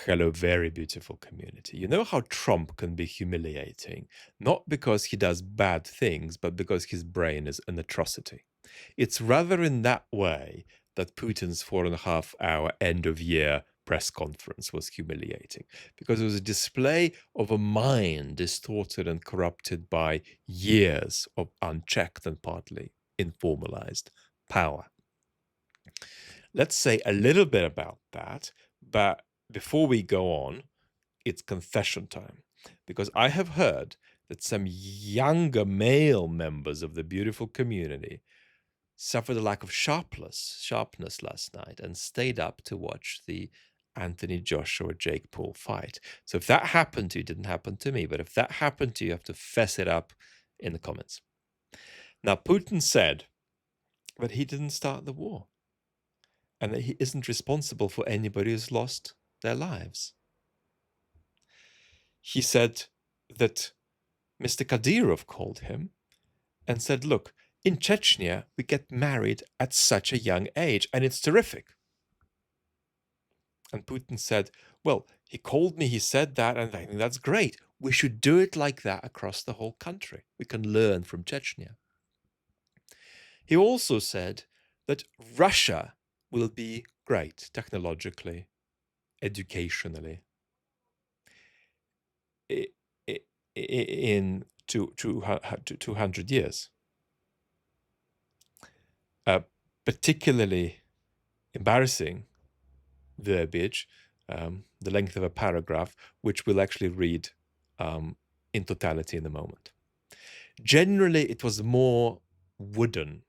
Hello, very beautiful community. You know how Trump can be humiliating, not because he does bad things, but because his brain is an atrocity. It's rather in that way that Putin's 4.5 hour end of year press conference was humiliating, because it was a display of a mind distorted and corrupted by years of unchecked and partly informalized power. Let's say a little bit about that, but before we go on, it's confession time, because I have heard that some younger male members of the beautiful community suffered a lack of sharpness last night and stayed up to watch the Anthony Joshua Jake Paul fight. So if that happened to you, it didn't happen to me, but if that happened to you, you have to fess it up in the comments. Now, Putin said that he didn't start the war and that he isn't responsible for anybody who's lost their lives. He said that Mr. Kadyrov called him and said, look, in Chechnya, we get married at such a young age, and it's terrific. And Putin said, well, he called me, he said that, and I think that's great. We should do it like that across the whole country. We can learn from Chechnya. He also said that Russia will be great technologically, educationally, in 200 years. Particularly embarrassing verbiage, the length of a paragraph, which we'll actually read in totality in a moment. Generally, it was more wooden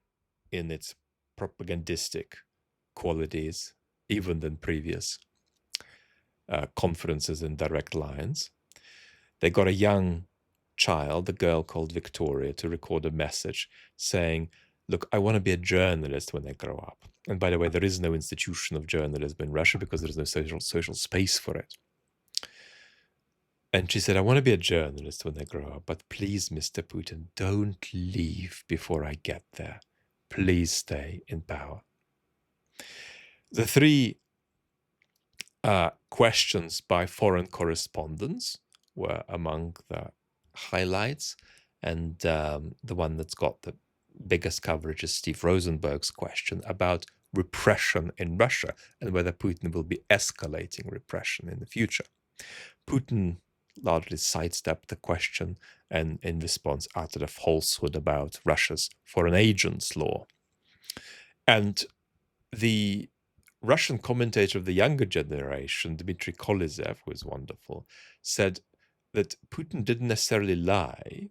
in its propagandistic qualities, even than previous conferences in direct lines. They got a young child, a girl called Victoria, to record a message saying, look, I want to be a journalist when I grow up. And by the way, there is no institution of journalism in Russia because there is no social space for it. And she said, I want to be a journalist when I grow up, but please, Mr. Putin, don't leave before I get there. Please stay in power. The three questions by foreign correspondents were among the highlights. And the one that's got the biggest coverage is Steve Rosenberg's question about repression in Russia and whether Putin will be escalating repression in the future. Putin largely sidestepped the question and in response uttered a falsehood about Russia's foreign agents law. And the Russian commentator of the younger generation, Dmitry Kolyzev, who is wonderful, said that Putin didn't necessarily lie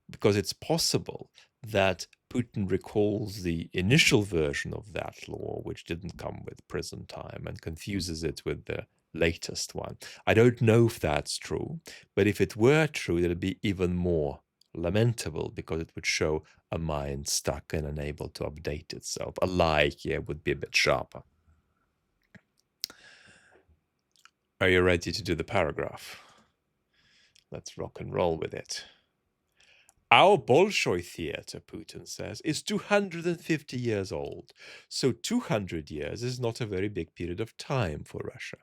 because it's possible that Putin recalls the initial version of that law, which didn't come with prison time, and confuses it with the latest one. I don't know if that's true, but if it were true, it would be even more lamentable because it would show a mind stuck and unable to update itself. A lie here would be a bit sharper. Are you ready to do the paragraph? Let's rock and roll with it. Our Bolshoi theater, Putin says, is 250 years old, so 200 years is not a very big period of time for Russia.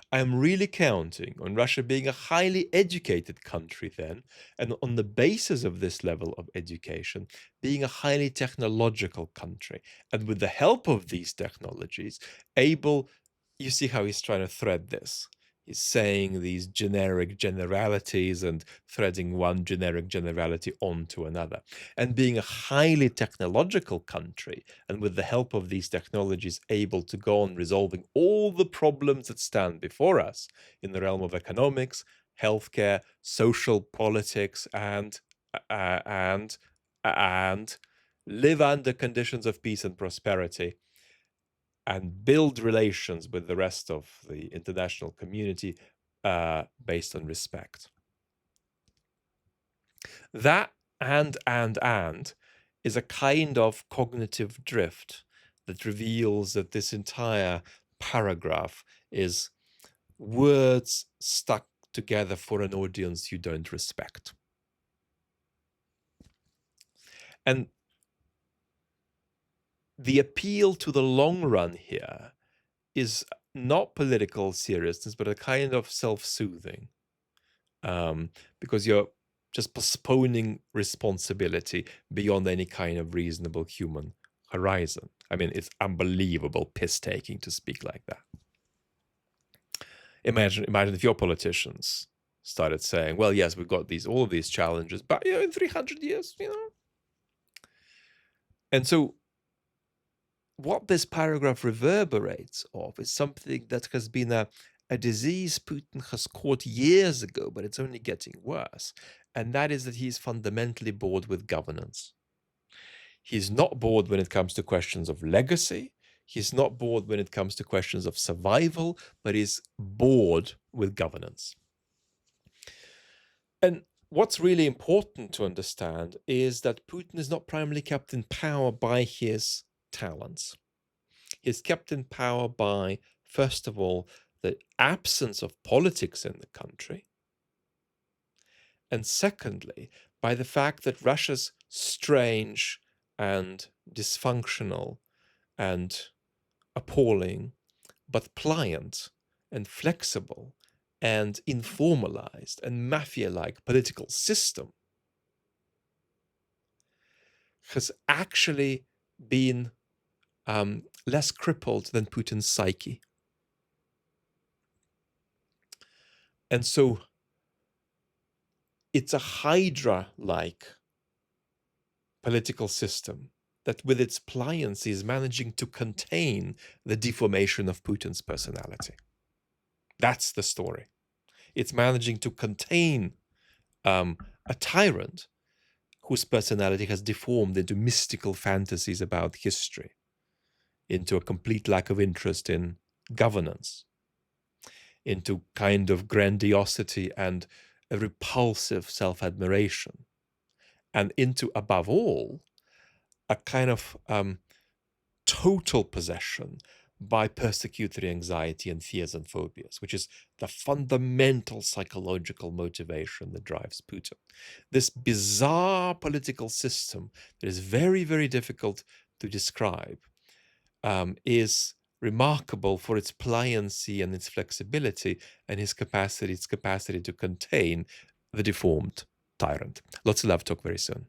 I am really counting on Russia being a highly educated country then, and on the basis of this level of education, being a highly technological country, and with the help of these technologies, able, you see how he's trying to thread this. He's saying these generic generalities and threading one generic generality onto another. And being a highly technological country, and with the help of these technologies, able to go on resolving all the problems that stand before us in the realm of economics, healthcare, social politics, and live under conditions of peace and prosperity, and build relations with the rest of the international community based on respect. That and is a kind of cognitive drift that reveals that this entire paragraph is words stuck together for an audience you don't respect. And the appeal to the long run here is not political seriousness, but a kind of self-soothing, because you're just postponing responsibility beyond any kind of reasonable human horizon. I mean, it's unbelievable piss-taking to speak like that. Imagine if your politicians started saying, well, yes, we've got all of these challenges, but in 300 years, And so what this paragraph reverberates of is something that has been a disease Putin has caught years ago, but it's only getting worse. And that is that he's fundamentally bored with governance. He's not bored when it comes to questions of legacy. He's not bored when it comes to questions of survival, but he's bored with governance. And what's really important to understand is that Putin is not primarily kept in power by his talents. He's kept in power by, first of all, the absence of politics in the country, and secondly, by the fact that Russia's strange and dysfunctional and appalling, but pliant and flexible and informalized and mafia-like political system has actually been less crippled than Putin's psyche. And so it's a hydra-like political system that with its pliancy is managing to contain the deformation of Putin's personality. That's the story. It's managing to contain a tyrant whose personality has deformed into mystical fantasies about history, into a complete lack of interest in governance, into kind of grandiosity and a repulsive self-admiration, and into, above all, a kind of total possession by persecutory anxiety and fears and phobias, which is the fundamental psychological motivation that drives Putin. This bizarre political system that is very, very difficult to describe is remarkable for its pliancy and its flexibility and its capacity to contain the deformed tyrant. Lots of love. Talk very soon.